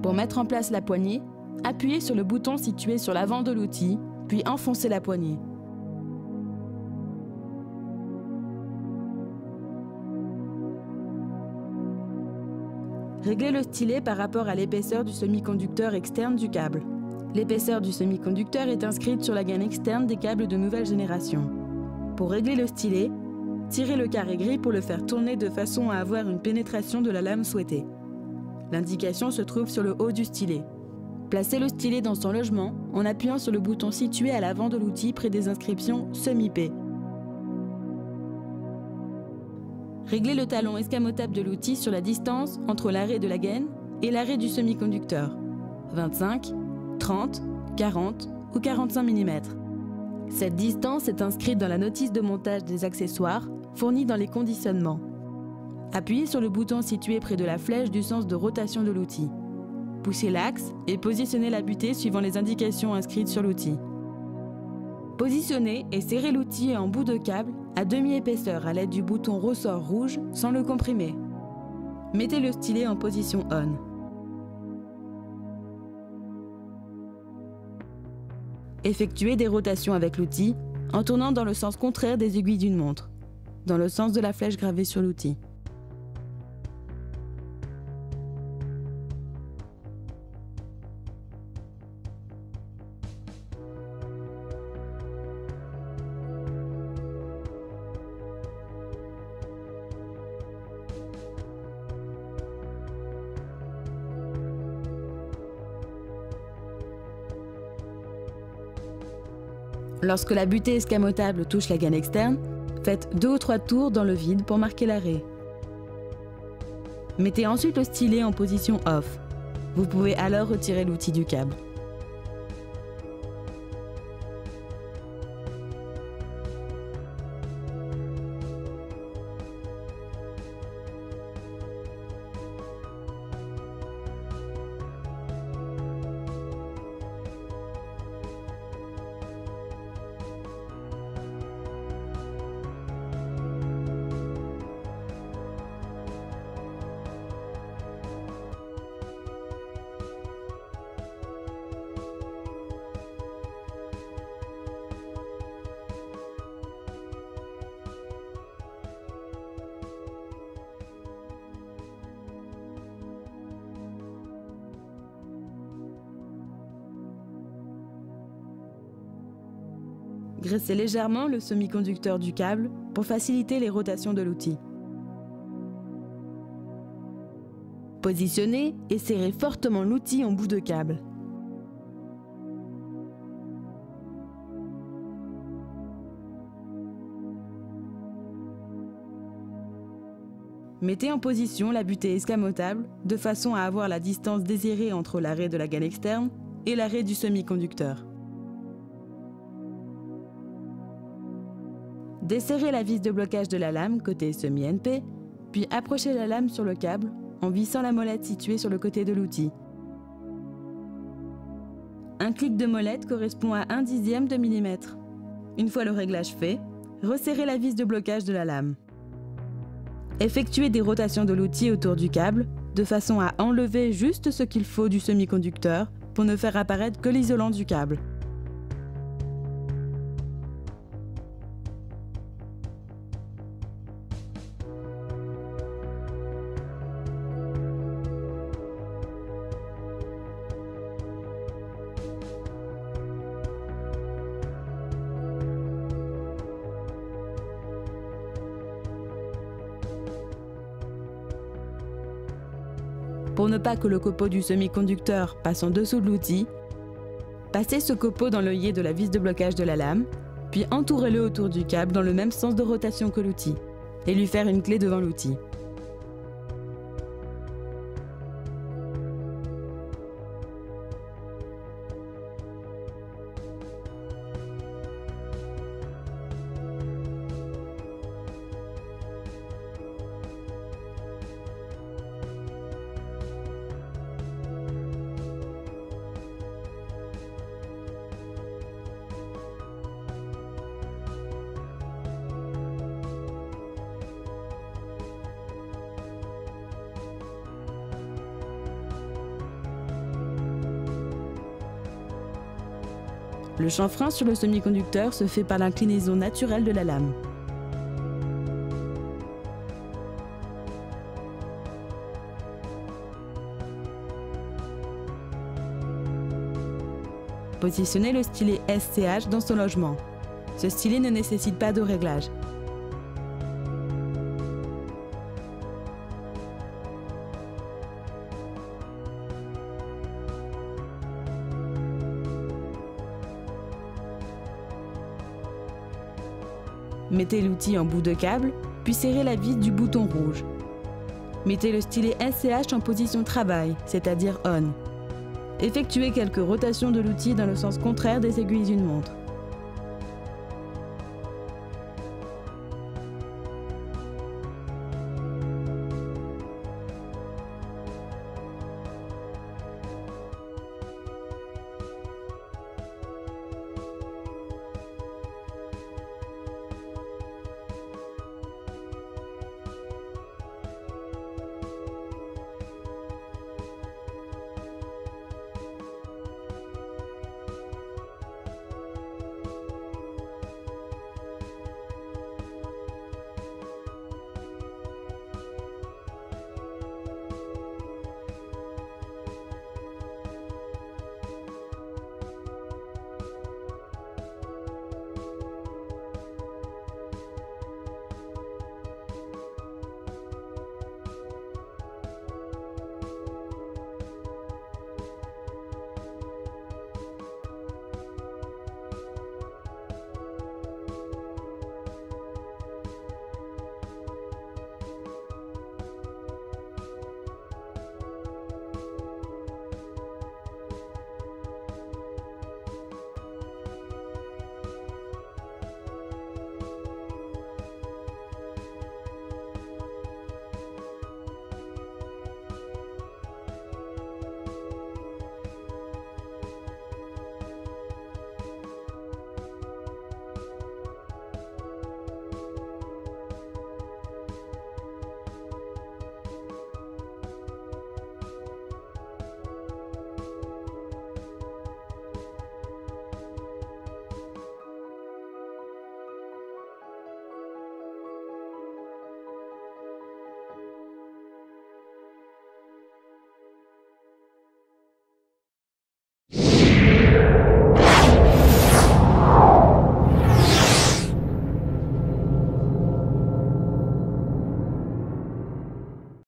Pour mettre en place la poignée, appuyez sur le bouton situé sur l'avant de l'outil, puis enfoncez la poignée. Réglez le stylet par rapport à l'épaisseur du semi-conducteur externe du câble. L'épaisseur du semi-conducteur est inscrite sur la gaine externe des câbles de nouvelle génération. Pour régler le stylet, tirez le carré gris pour le faire tourner de façon à avoir une pénétration de la lame souhaitée. L'indication se trouve sur le haut du stylet. Placez le stylet dans son logement en appuyant sur le bouton situé à l'avant de l'outil près des inscriptions semi-P. Réglez le talon escamotable de l'outil sur la distance entre l'arrêt de la gaine et l'arrêt du semi-conducteur, 25, 30, 40 ou 45 mm. Cette distance est inscrite dans la notice de montage des accessoires fournie dans les conditionnements. Appuyez sur le bouton situé près de la flèche du sens de rotation de l'outil. Poussez l'axe et positionnez la butée suivant les indications inscrites sur l'outil. Positionnez et serrez l'outil en bout de câble à demi-épaisseur à l'aide du bouton ressort rouge sans le comprimer. Mettez le stylet en position on. Effectuez des rotations avec l'outil en tournant dans le sens contraire des aiguilles d'une montre, dans le sens de la flèche gravée sur l'outil. Lorsque la butée escamotable touche la gaine externe, faites 2 ou 3 tours dans le vide pour marquer l'arrêt. Mettez ensuite le stylet en position off. Vous pouvez alors retirer l'outil du câble. Graissez légèrement le semi-conducteur du câble pour faciliter les rotations de l'outil. Positionnez et serrez fortement l'outil en bout de câble. Mettez en position la butée escamotable de façon à avoir la distance désirée entre l'arrêt de la gaine externe et l'arrêt du semi-conducteur. Desserrez la vis de blocage de la lame côté semi-NP, puis approchez la lame sur le câble en vissant la molette située sur le côté de l'outil. Un clic de molette correspond à 1/10 de millimètre. Une fois le réglage fait, resserrez la vis de blocage de la lame. Effectuez des rotations de l'outil autour du câble de façon à enlever juste ce qu'il faut du semi-conducteur pour ne faire apparaître que l'isolant du câble. Pour ne pas que le copeau du semi-conducteur passe en dessous de l'outil, passez ce copeau dans l'œillet de la vis de blocage de la lame, puis entourez-le autour du câble dans le même sens de rotation que l'outil, et lui faire une clé devant l'outil. Le chanfrein sur le semi-conducteur se fait par l'inclinaison naturelle de la lame. Positionnez le stylet SCH dans son logement. Ce stylet ne nécessite pas de réglage. Mettez l'outil en bout de câble, puis serrez la vis du bouton rouge. Mettez le stylet SCH en position travail, c'est-à-dire on. Effectuez quelques rotations de l'outil dans le sens contraire des aiguilles d'une montre.